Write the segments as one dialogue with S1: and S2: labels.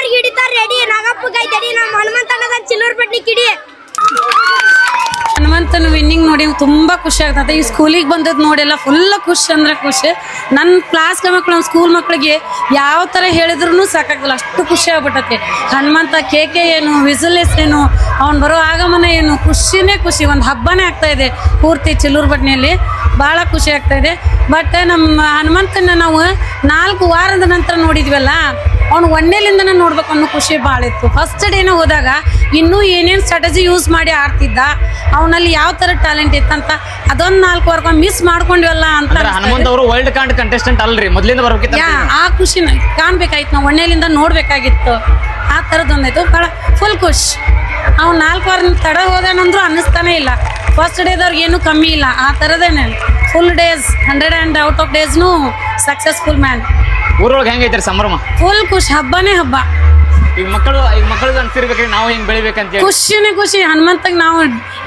S1: ಎಲ್ಲರಿಗೆ ಹಿಡಿತಾರ ರೆಡಿ ನಾಗಪ್ಪ ಗೈದಡಿ ನಮ್ಮ ಹನುಮಂತನದ ಚಿಲ್ಲೂರ್ ಬಡ್ಡಿ ಕಿಡಿ.
S2: ಹನುಮಂತನ ವಿನ್ನಿಂಗ್ ನೋಡಿ ತುಂಬಾ ಖುಷಿ ಆಗ್ತದೆ. ಈ ಸ್ಕೂಲಿಗೆ ಬಂದದ್ದು ನೋಡಿಲ್ಲ ಫುಲ್ ಖುಷಿ ಅಂದ್ರೆ ಖುಷಿ. ನನ್ನ ಕ್ಲಾಸ್ಗೆ ಮಕ್ಕಳು ನಮ್ಮ ಸ್ಕೂಲ್ ಮಕ್ಕಳಿಗೆ ಯಾವ ಥರ ಹೇಳಿದ್ರು ಸಾಕಾಗಲ್ಲ, ಅಷ್ಟು ಖುಷಿ ಆಗ್ಬಿಟ್ಟೈತಿ. ಹನುಮಂತ ಕೇಕೆ ಏನು, ವಿಸಲೇಸ್ ಏನು, ಅವ್ನು ಬರೋ ಆಗಮನ ಏನು, ಖುಷಿನೇ ಖುಷಿ. ಒಂದು ಹಬ್ಬನೇ ಆಗ್ತಾ ಇದೆ ಪೂರ್ತಿ ಚಿಲ್ಲೂರು ಬಡ್ನಿಯಲ್ಲಿ, ಭಾಳ ಖುಷಿ ಆಗ್ತಾ ಇದೆ. ಬಟ್ ನಮ್ಮ ಹನುಮಂತನ ನಾವು 4 ವಾರದ ನಂತರ ನೋಡಿದ್ವಲ್ಲ, ಅವ್ನು ಒಂದೇಲಿಂದನೇ ನೋಡ್ಬೇಕು ಅನ್ನೋ ಖುಷಿ ಭಾಳ ಇತ್ತು. ಫಸ್ಟ್ ಡೇನ ಹೋದಾಗ ಇನ್ನೂ ಏನೇನು ಸ್ಟ್ರಾಟಜಿ ಯೂಸ್ ಮಾಡಿ ಆಡ್ತಿದ್ದ, ಅವನಲ್ಲಿ ಯಾವ ಥರ ಟ್ಯಾಲೆಂಟ್ ಇತ್ತಂತ ಅದೊಂದು 4 ವಾರ ಮಿಸ್ ಮಾಡ್ಕೊಂಡ್ವಲ್ಲ ಅಂತ.
S3: ಹನುಮಂತ ಅವರು ವರ್ಲ್ಡ್ ಕಾಂಟ್ ಕಂಟೆಸ್ಟೆಂಟ್ ಅಲ್ರಿ, ಮೊದಲಿಂದ ಬರ್ಬೇಕಿತ್ತು.
S2: ಆ ಖುಷಿನ ಕಾಣ್ಬೇಕಾಯ್ತು, ನಾವು ಒಣ್ಣೆಲಿಂದ ನೋಡ್ಬೇಕಾಗಿತ್ತು. ಆ ಥರದ್ದೊಂದಾಯ್ತು, ಭಾಳ ಫುಲ್ ಖುಷ್. ಅವ್ನು 4 ವಾರ ತಡ ಹೋದಾನಂದ್ರೂ ಅನ್ನಿಸ್ತಾನೆ ಇಲ್ಲ. ಫಸ್ಟ್ ಡೇದವ್ರಿಗೆ ಏನೂ ಕಮ್ಮಿ ಇಲ್ಲ, ಆ ಥರದೇನೆ full days 100 and out of days successful man.
S3: ಊರೊಳಗೆ ಹೆಂಗೈತ್ರಿ ಸಂಭ್ರಮ?
S2: ಫುಲ್ ಖುಷಿ, ಹಬ್ಬನೇ ಹಬ್ಬ.
S3: ಈಗ ಮಕ್ಕಳಿಗೆ ಅನ್ಸಿರ್ಬೇಕ್ರಿ ನಾವು ಹೆಂಗ್ ಬೆಳಿಬೇಕಂತ
S2: ಖುಷಿನೇ ಖುಷಿ. ಹನುಮಂತಗೆ ನಾವು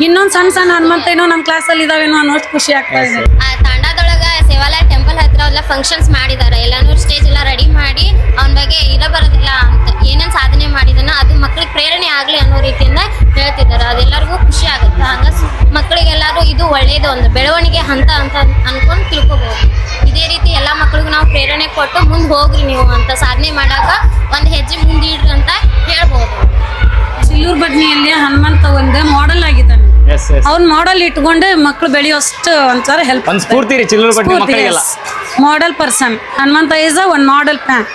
S2: ಇನ್ನೊಂದು ಸಣ್ಣ ಹನುಮಂತ ಏನೋ ನಮ್ಮ ಕ್ಲಾಸಲ್ಲಿ ಇದಾವೇನೋ ಅನ್ನೋಷ್ಟು ಖುಷಿ ಆಗ್ತಾ ಇದೆ.
S4: ತಾಂಡಾದೊಳಗ ಸೇವಾಲಯ ಟೆಂಪಲ್ ಹತ್ರ ಎಲ್ಲ ಫಂಕ್ಷನ್ಸ್ ಮಾಡಿದ್ದಾರೆ. ಎಲ್ಲಾನು ಸ್ಟೇಜ್ ಎಲ್ಲ ರೆಡಿ ಮಾಡಿ ಅವನ ಬಗ್ಗೆ ಬರೋದಿಲ್ಲ ಅಂತ ಏನೇನು ಸಾಧನೆ ಮಾಡಿದಾನ ಅದು ಮಕ್ಕಳಿಗೆ ಪ್ರೇರಣೆ ಆಗಲಿ ಅನ್ನೋ ರೀತಿಯಿಂದ ಹೇಳ್ತಿದ್ದಾರೆ. ಅದೆಲ್ಲರಿಗೂ ಖುಷಿ ಆಗುತ್ತೆ. ಹಂಗ ಮಕ್ಕಳಿಗೆಲ್ಲರೂ ಇದು ಒಳ್ಳೇದು, ಒಂದು ಬೆಳವಣಿಗೆ ಹಂತ ಅಂತ ಅನ್ಕೊಂಡು ತಿಳ್ಕೊಬಹುದು. ಇದೇ ರೀತಿ ಎಲ್ಲ ಮಕ್ಕಳಿಗೂ ನಾವು ಪ್ರೇರಣೆ ಕೊಟ್ಟು ಮುಂದೆ ಹೋಗ್ರಿ ನೀವು ಅಂತ, ಸಾಧನೆ ಮಾಡಾಕ ಒಂದು ಹೆಜ್ಜೆ ಮುಂದಿಡ್ರಿ ಅಂತ ಹೇಳ್ಬೋದು.
S2: ಚಿಲ್ಲೂರು ಬಡ್ನಿಯಲ್ಲಿ ಹನುಮಂತ ಒಂದು ಮಾಡೆಲ್ ಆಗಿದ್ದಾನೆ. ಅವ್ನ ಮಾಡೆಲ್ ಇಟ್ಕೊಂಡೆ ಮಕ್ಕಳು ಬೆಳೆಯೋಷ್ಟು ಒಂಥರ ಹೆಲ್ಪ್,
S3: ಸ್ಫೂರ್ತಿ ರೀ ಚಿಲ್ಲೂರು ಬಡ್ನಿ ಮಕ್ಕಳಿಗೆಲ್ಲ.
S2: Model person Hanumantha is one model man.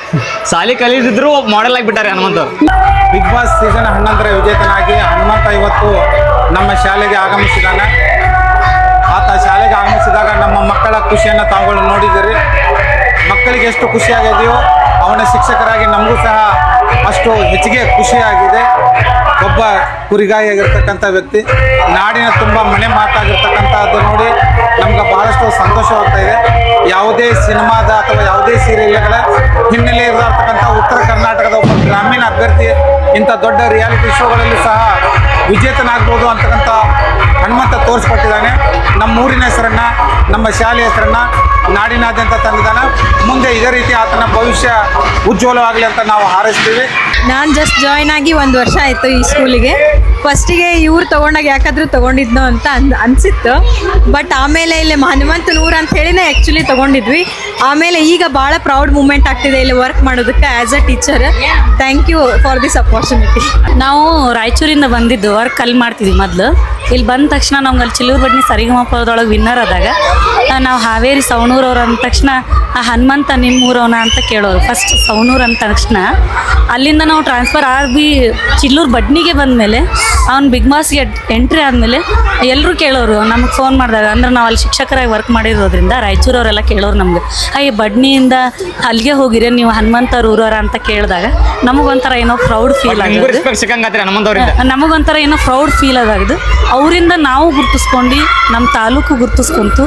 S3: ಸಾಲಿ ಕಲಿದಿದ್ರು ಮಾಡೆಲ್ ಆಗಿಬಿಟ್ಟಾರೆ ಹನುಮಂತ.
S5: ಬಿಗ್ ಬಾಸ್ ಸೀಸನ್ 11 ವಿಜೇತನಾಗಿ ಹನುಮಂತ ಇವತ್ತು ನಮ್ಮ ಶಾಲೆಗೆ ಆಗಮಿಸಿದಾನೆ. ಆತ ಶಾಲೆಗೆ ಆಗಮಿಸಿದಾಗ ನಮ್ಮ ಮಕ್ಕಳ ಖುಷಿಯನ್ನು ತಾವುಗಳು ನೋಡಿದ್ದೀರಿ. ಮಕ್ಕಳಿಗೆ ಎಷ್ಟು ಖುಷಿಯಾಗಿದೆಯೋ ಅವನ ಶಿಕ್ಷಕರಾಗಿ ನಮಗೂ ಸಹ ಅಷ್ಟು ಹೆಚ್ಚಿಗೆ ಖುಷಿಯಾಗಿದೆ. ಒಬ್ಬ ಕುರಿಗಾಯಿಯಾಗಿರ್ತಕ್ಕಂಥ ವ್ಯಕ್ತಿ, ನಾಡಿನ ತುಂಬ ಮನೆ ಮಾತಾಗಿರ್ತಕ್ಕಂಥದ್ದು ನೋಡಿ ನಮ್ಗೆ ಬಹಳಷ್ಟು ಸಂತೋಷವಾಗ್ತಾ ಇದೆ. ಯಾವುದೇ ಸಿನಿಮಾದ ಅಥವಾ ಯಾವುದೇ ಸೀರಿಯಲ್ಗಳ ಹಿನ್ನೆಲೆ ಇರತಕ್ಕಂಥ ಉತ್ತರ ಕರ್ನಾಟಕದ ಒಬ್ಬ ಗ್ರಾಮೀಣ ಅಭ್ಯರ್ಥಿ ಇಂಥ ದೊಡ್ಡ ರಿಯಾಲಿಟಿ ಶೋಗಳಲ್ಲಿ ಸಹ ವಿಜೇತನಾಗ್ಬೋದು ಅಂತಕ್ಕಂಥ ಹನುಮಂತ ತೋರಿಸ್ಕೊಟ್ಟಿದ್ದಾನೆ. ನಮ್ಮ ಊರಿನ ಹೆಸರನ್ನು, ನಮ್ಮ ಶಾಲೆಯ ಹೆಸರನ್ನು ನಾಡಿನಾದ್ಯಂತ ತಂದಿದ್ದಾನೆ. ಮುಂದೆ ಇದೇ ರೀತಿ ಆತನ ಭವಿಷ್ಯ ಉಜ್ವಲವಾಗಲಿ ಅಂತ ನಾವು ಹಾರೈಸ್ತೀವಿ.
S6: ನಾನು ಜಸ್ಟ್ ಜಾಯ್ನ್ ಆಗಿ 1 ವರ್ಷ ಆಯಿತು ಈ ಸ್ಕೂಲಿಗೆ. ಫಸ್ಟಿಗೆ ಇವ್ರು ತೊಗೊಂಡಾಗ ಯಾಕಾದ್ರೂ ತೊಗೊಂಡಿದ್ನೋ ಅಂತ ಅನಿಸಿತ್ತು. ಬಟ್ ಆಮೇಲೆ ಇಲ್ಲಿ ಹನುಮಂತನ ಊರು ಅಂತ ಹೇಳಿನೇ ಆ್ಯಕ್ಚುಲಿ ತೊಗೊಂಡಿದ್ವಿ. ಆಮೇಲೆ ಈಗ ಭಾಳ ಪ್ರೌಡ್ ಮೂಮೆಂಟ್ ಆಗ್ತಿದೆ ಇಲ್ಲಿ ವರ್ಕ್ ಮಾಡೋದಕ್ಕೆ as a teacher. Thank you for this opportunity.
S2: ನಾವು ರಾಯಚೂರಿಂದ ಬಂದಿದ್ದು, ವರ್ಕ್ ಅಲ್ಲಿ ಮಾಡ್ತಿದ್ವಿ ಮೊದಲು. ಇಲ್ಲಿ ಬಂದ ತಕ್ಷಣ ನಮ್ಗೆ ಅಲ್ಲಿ ಚಿಲ್ಲೂರು ಬಡ್ನಿ ಸರಿಗಮಪದೊಳಗೆ ವಿನ್ನರ್ ಆದಾಗ ನಾವು ಹಾವೇರಿ ಸವಣೂರವ್ರು ಅಂದ ತಕ್ಷಣ ಆ ಹನುಮಂತ ನಿಮ್ಮ ಊರವನ ಅಂತ ಕೇಳೋರು. ಫಸ್ಟ್ ಸವಣೂರು ಅಂದ ತಕ್ಷಣ ಅಲ್ಲಿಂದ ನಾವು ಟ್ರಾನ್ಸ್ಫರ್ ಆಗಿ ಚಿಲ್ಲೂರು ಬಡ್ನಿಗೆ ಬಂದಮೇಲೆ ಅವ್ನು ಬಿಗ್ ಬಾಸ್ಗೆ ಎಂಟ್ರಿ ಆದಮೇಲೆ ಎಲ್ಲರೂ ಕೇಳೋರು ನಮಗೆ ಫೋನ್ ಮಾಡಿದಾಗ. ಅಂದ್ರೆ ನಾವು ಅಲ್ಲಿ ಶಿಕ್ಷಕರಾಗಿ ವರ್ಕ್ ಮಾಡಿರೋದ್ರಿಂದ ರಾಯಚೂರವರೆಲ್ಲ ಕೇಳೋರು ನಮ್ಗೆ, ಅಯ್ಯ ಬಡ್ನಿಯಿಂದ ಅಲ್ಲಿಗೆ ಹೋಗಿರಿ ನೀವು ಹನುಮಂತವ್ರ ಊರವರ ಅಂತ ಕೇಳಿದಾಗ ನಮಗೊಂಥರ ಏನೋ ಪ್ರೌಡ್ ಫೀಲ್ ಆಗೋದು. ನಮಗೊಂಥರ ಏನೋ ಪ್ರೌಡ್ ಫೀಲ್ ಆಗೋದು. ಅವರಿಂದ ನಾವು ಗುರ್ತಿಸ್ಕೊಂಡು ನಮ್ಮ ತಾಲೂಕು ಗುರ್ತಿಸ್ಕೊಂತು,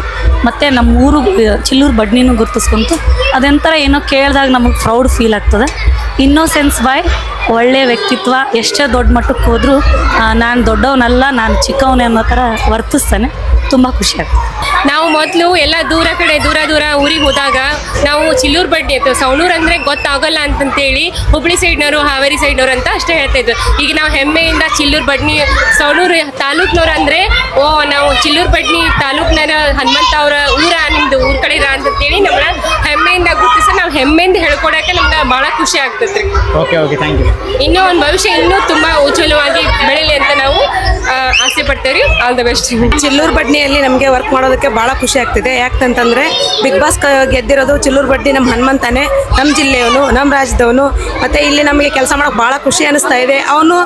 S2: ಮತ್ತು ನಮ್ಮ ಊರು ಚಿಲ್ಲೂರು ಬಡ್ನಿನೂ ಗುರ್ತಿಸ್ಕೊಂತು. ಅದೊಂಥರ ಏನೋ ಕೇಳಿದಾಗ ನಮಗೆ ಪ್ರೌಡ್ ಫೀಲ್ ಆಗ್ತದೆ. ಇನ್ನೋಸೆನ್ಸ್ ಬಾಯ್, ಒಳ್ಳೆಯ ವ್ಯಕ್ತಿತ್ವ. ಎಷ್ಟೇ ದೊಡ್ಡ ಮಟ್ಟಕ್ಕೆ ಹೋದರೂ ನಾನು ದೊಡ್ಡವನಲ್ಲ, ನಾನು ಚಿಕ್ಕವನೇ ಅನ್ನೋ ಥರ ವರ್ತಿಸ್ತಾನೆ. ತುಂಬ ಖುಷಿ ಆಗ್ತದೆ.
S7: ನಾವು ಮೊದಲು ಎಲ್ಲ ದೂರ ಊರಿಗೆ ಹೋದಾಗ ನಾವು ಚಿಲ್ಲೂರು ಬಡ್ಡಿ ಇತ್ತು, ಸವಣೂರು ಅಂದರೆ ಗೊತ್ತಾಗಲ್ಲ ಅಂತಂತೇಳಿ ಹುಬ್ಳಿ ಸೈಡ್ನವರು ಹಾವೇರಿ ಸೈಡ್ನವ್ರು ಅಂತ ಅಷ್ಟೇ ಹೇಳ್ತಾಯಿದ್ರು. ಈಗ ನಾವು ಹೆಮ್ಮೆಯಿಂದ ಚಿಲ್ಲೂರು ಬಡ್ನಿ ಸವಣೂರು ತಾಲೂಕ್ನವ್ರು ಅಂದರೆ ಓ ನಾವು ಚಿಲ್ಲೂರು ಬಡ್ನಿ ತಾಲೂಕ್ನರ ಹನುಮಂತ ಅವರ ಊರ ನಿಮ್ಮದು ಊರ ಕಡೆ ಇರ ಅಂತಂತೇಳಿ ನಮ್ಮನ್ನ ಹೆಮ್ಮೆಯಿಂದ ಗುರುತಿಸಿ ನಾವು ಹೆಮ್ಮೆಯಿಂದ ಹೇಳ್ಕೊಡೋಕ್ಕೆ ನಮ್ಗೆ ಭಾಳ ಖುಷಿ ಆಗ್ತದೆ.
S3: Okay okay, thank you.
S7: ಇನ್ನೂ ಒಂದು ಭವಿಷ್ಯ ಇನ್ನೂ ತುಂಬ ಉಜ್ವಲವಾಗಿ ಬೆಳೀಲಿ ಅಂತ ನಾವು ಆಸೆ ಪಡ್ತೇವೆ. All the best.
S8: ಚಿಲ್ಲೂರು ಬಡ್ನಿಯಲ್ಲಿ ನಮಗೆ ವರ್ಕ್ ಮಾಡೋದಕ್ಕೆ ಭಾಳ ಖುಷಿ ಆಗ್ತಿದೆ. ಯಾಕಂತಂದರೆ ಬಿಗ್ ಬಾಸ್ ಗೆದ್ದಿರೋದು ಚಿಲ್ಲೂರು ಬಡ್ನಿ ನಮ್ಮ ಹನುಮಂತನೇ, ನಮ್ಮ ಜಿಲ್ಲೆಯವನು, ನಮ್ಮ ರಾಜ್ಯದವನು. ಮತ್ತು ಇಲ್ಲಿ ನಮಗೆ ಕೆಲಸ ಮಾಡೋಕ್ಕೆ ಭಾಳ ಖುಷಿ ಅನ್ನಿಸ್ತಾ ಇದೆ. ಅವನು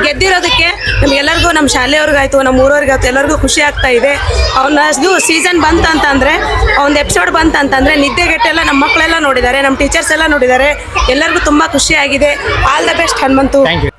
S8: ಗೆದ್ದಿರೋದಕ್ಕೆ ನಮಗೆಲ್ಲರಿಗೂ, ನಮ್ಮ ಶಾಲೆಯವ್ರಿಗಾಯ್ತು, ನಮ್ಮ ಊರವ್ರಿಗಾಯ್ತು, ಎಲ್ಲರಿಗೂ ಖುಷಿ ಆಗ್ತಾ ಇದೆ. ಅವನದು ಸೀಸನ್ ಬಂತಂತಂದರೆ, ಒಂದು ಎಪಿಸೋಡ್ ಬಂತಂತಂದರೆ ನಿದ್ದೆಗೆಟ್ಟೆಲ್ಲ ನಮ್ಮ ಮಕ್ಕಳೆಲ್ಲ ನೋಡಿದ್ದಾರೆ, ನಮ್ಮ ಟೀಚರ್ಸ್ ಎಲ್ಲ ನೋಡಿದ್ದಾರೆ. ಎಲ್ಲರಿಗೂ ತುಂಬ ಖುಷಿಯಾಗಿದೆ. All the best Hanumanthu.
S3: Thank you.